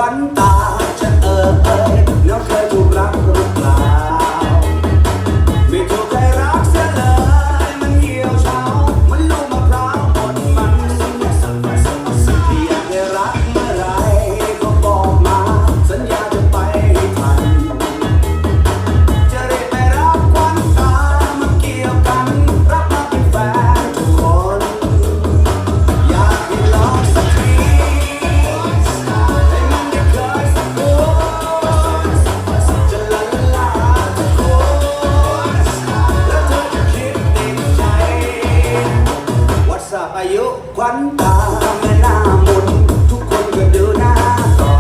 วัญตาจะน้องเคยถูกรักหรือเปล่าไม่ถูกใครรักเสียเลยมันเหี่ยวเฉามันลูกมะพร้าวบนมันที่อยากได้รักเมื่อไรก็บอกมาสัญญาจะไปให้ทันจะได้ไปรับขวัญตามาเกี่ยวกันรับมาเป็นแฟนทุกคนอยากให้ลองสักทีให้มันได้เคยสักคนจะละลาทุกคนแล้วเธอจะคิดติดใจวัดสาอายุขวัญตาแม่หน้ามุนทุกคนก็ดูหน้าต่อ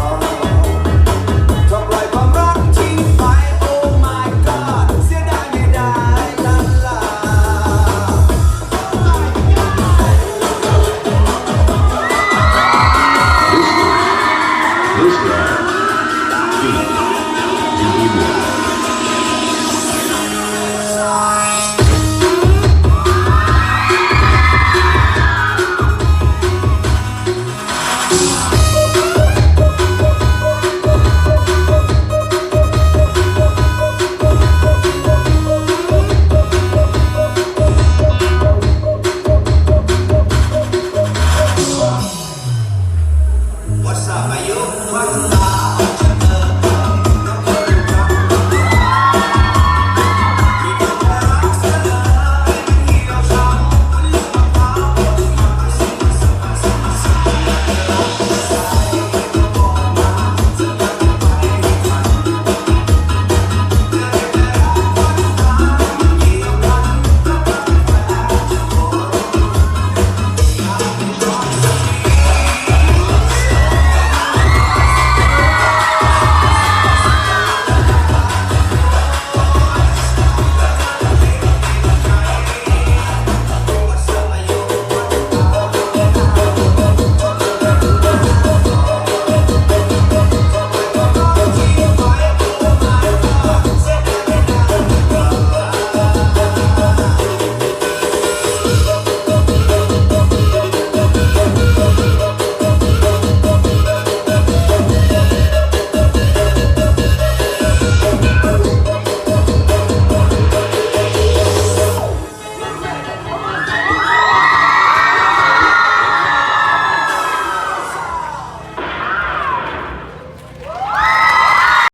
ถ้าปล่อยความรักทิ้งไป Oh my God เสียดายไม่ได้ลาลา This love feeds the ego. What's up อายุขวัญตา